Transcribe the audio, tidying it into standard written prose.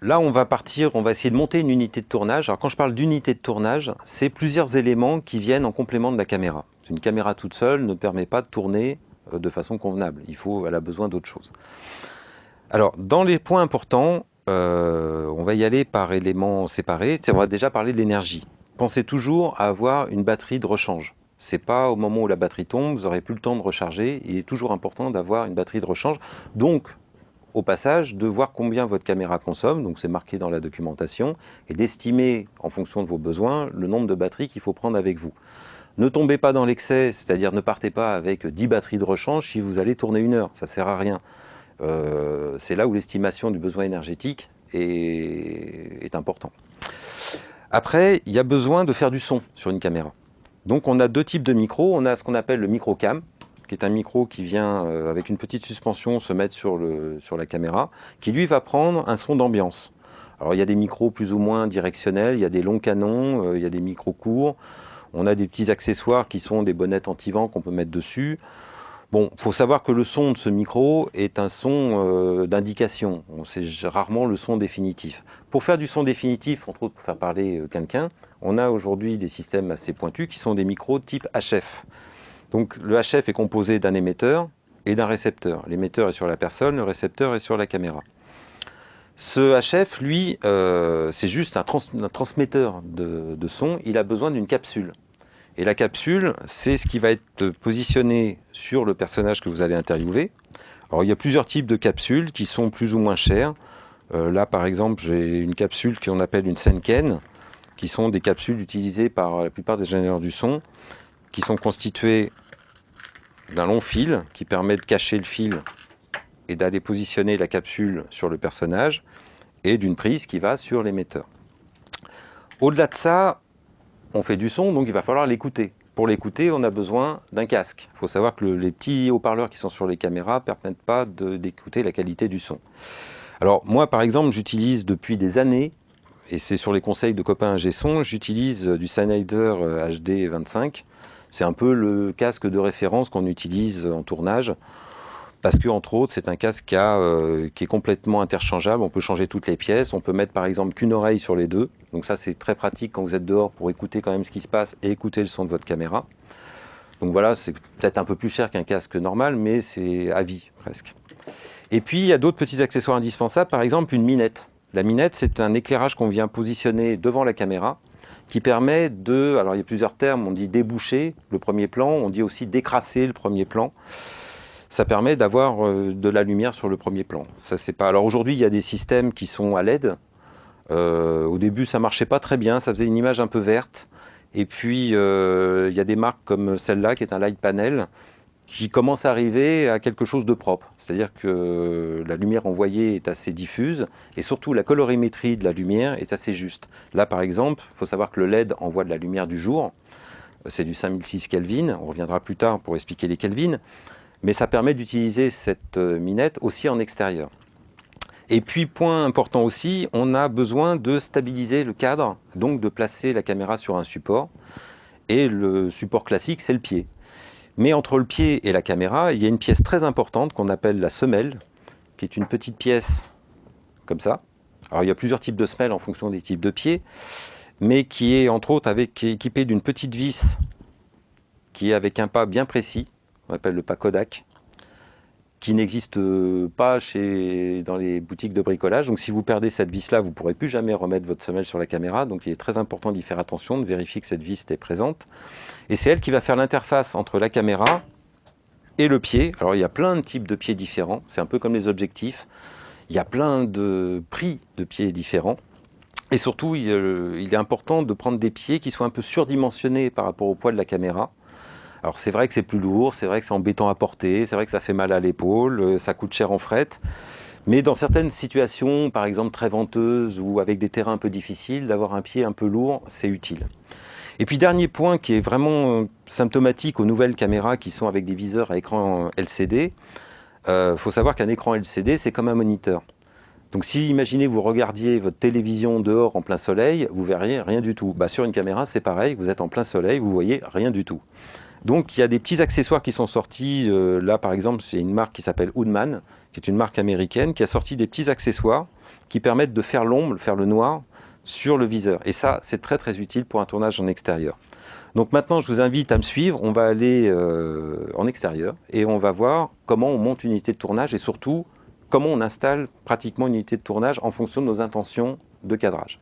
Là, on va essayer de monter une unité de tournage. Alors quand je parle d'unité de tournage, c'est plusieurs éléments qui viennent en complément de la caméra. Une caméra toute seule ne permet pas de tourner de façon convenable. Elle a besoin d'autre chose. Alors, dans les points importants, on va y aller par éléments séparés. On va déjà parler de l'énergie. Pensez toujours à avoir une batterie de rechange. C'est pas au moment où la batterie tombe, vous n'aurez plus le temps de recharger. Il est toujours important d'avoir une batterie de rechange. Donc, au passage, de voir combien votre caméra consomme, donc c'est marqué dans la documentation, et d'estimer, en fonction de vos besoins, le nombre de batteries qu'il faut prendre avec vous. Ne tombez pas dans l'excès, c'est-à-dire ne partez pas avec 10 batteries de rechange si vous allez tourner 1 heure, ça ne sert à rien. C'est là où l'estimation du besoin énergétique est important. Après, il y a besoin de faire du son sur une caméra. Donc on a deux types de micros. On a ce qu'on appelle le micro cam, qui est un micro qui vient avec une petite suspension se mettre sur la caméra, qui lui va prendre un son d'ambiance. Alors il y a des micros plus ou moins directionnels, il y a des longs canons, il y a des micros courts. On a des petits accessoires qui sont des bonnettes anti-vent qu'on peut mettre dessus. Bon, il faut savoir que le son de ce micro est un son d'indication. C'est rarement le son définitif. Pour faire du son définitif, entre autres pour faire parler quelqu'un, on a aujourd'hui des systèmes assez pointus qui sont des micros type HF. Donc le HF est composé d'un émetteur et d'un récepteur. L'émetteur est sur la personne, le récepteur est sur la caméra. Ce HF, lui, c'est juste un transmetteur de son. Il a besoin d'une capsule. Et la capsule, c'est ce qui va être positionné sur le personnage que vous allez interviewer. Alors il y a plusieurs types de capsules qui sont plus ou moins chères. Là par exemple, j'ai une capsule qu'on appelle une Senken, qui sont des capsules utilisées par la plupart des ingénieurs du son, qui sont constituées d'un long fil qui permet de cacher le fil et d'aller positionner la capsule sur le personnage, et d'une prise qui va sur l'émetteur. Au-delà de ça, on fait du son, donc il va falloir l'écouter. Pour l'écouter, on a besoin d'un casque. Il faut savoir que les petits haut-parleurs qui sont sur les caméras ne permettent pas d'écouter la qualité du son. Alors moi, par exemple, j'utilise depuis des années, et c'est sur les conseils de copains ingé son, j'utilise du Sennheiser HD 25. C'est un peu le casque de référence qu'on utilise en tournage, parce que, entre autres, c'est un casque qui est complètement interchangeable. On peut changer toutes les pièces. On peut mettre, par exemple, qu'une oreille sur les deux. Donc ça, c'est très pratique quand vous êtes dehors pour écouter quand même ce qui se passe et écouter le son de votre caméra. Donc voilà, c'est peut-être un peu plus cher qu'un casque normal, mais c'est à vie, presque. Et puis, il y a d'autres petits accessoires indispensables. Par exemple, une minette. La minette, c'est un éclairage qu'on vient positionner devant la caméra qui permet de... Alors, il y a plusieurs termes. On dit déboucher le premier plan. On dit aussi décrasser le premier plan. Ça permet d'avoir de la lumière sur le premier plan. Ça, c'est pas... Alors aujourd'hui, il y a des systèmes qui sont à LED. Au début, ça marchait pas très bien, ça faisait une image un peu verte. Et puis, il y a des marques comme celle-là, qui est un light panel, qui commence à arriver à quelque chose de propre. C'est-à-dire que la lumière envoyée est assez diffuse, et surtout la colorimétrie de la lumière est assez juste. Là, par exemple, il faut savoir que le LED envoie de la lumière du jour. C'est du 5006 Kelvin. On reviendra plus tard pour expliquer les Kelvin. Mais ça permet d'utiliser cette minette aussi en extérieur. Et puis, point important aussi, on a besoin de stabiliser le cadre, donc de placer la caméra sur un support. Et le support classique, c'est le pied. Mais entre le pied et la caméra, il y a une pièce très importante qu'on appelle la semelle, qui est une petite pièce comme ça. Alors, il y a plusieurs types de semelles en fonction des types de pieds, mais qui est entre autres équipée d'une petite vis qui est avec un pas bien précis, on appelle le pas Kodak, qui n'existe pas dans les boutiques de bricolage. Donc si vous perdez cette vis-là, vous ne pourrez plus jamais remettre votre semelle sur la caméra. Donc il est très important d'y faire attention, de vérifier que cette vis est présente. Et c'est elle qui va faire l'interface entre la caméra et le pied. Alors il y a plein de types de pieds différents, c'est un peu comme les objectifs. Il y a plein de prix de pieds différents. Et surtout, il est important de prendre des pieds qui soient un peu surdimensionnés par rapport au poids de la caméra. Alors c'est vrai que c'est plus lourd, c'est vrai que c'est embêtant à porter, c'est vrai que ça fait mal à l'épaule, ça coûte cher en fret. Mais dans certaines situations, par exemple très venteuses ou avec des terrains un peu difficiles, d'avoir un pied un peu lourd, c'est utile. Et puis dernier point qui est vraiment symptomatique aux nouvelles caméras qui sont avec des viseurs à écran LCD, faut savoir qu'un écran LCD, c'est comme un moniteur. Donc si, imaginez, vous regardiez votre télévision dehors en plein soleil, vous verriez rien du tout. Sur une caméra, c'est pareil, vous êtes en plein soleil, vous voyez rien du tout. Donc il y a des petits accessoires qui sont sortis. Là par exemple, c'est une marque qui s'appelle Hoodman, qui est une marque américaine, qui a sorti des petits accessoires qui permettent de faire l'ombre, faire le noir sur le viseur. Et ça, c'est très très utile pour un tournage en extérieur. Donc maintenant, je vous invite à me suivre. On va aller en extérieur et on va voir comment on monte une unité de tournage et surtout comment on installe pratiquement une unité de tournage en fonction de nos intentions de cadrage.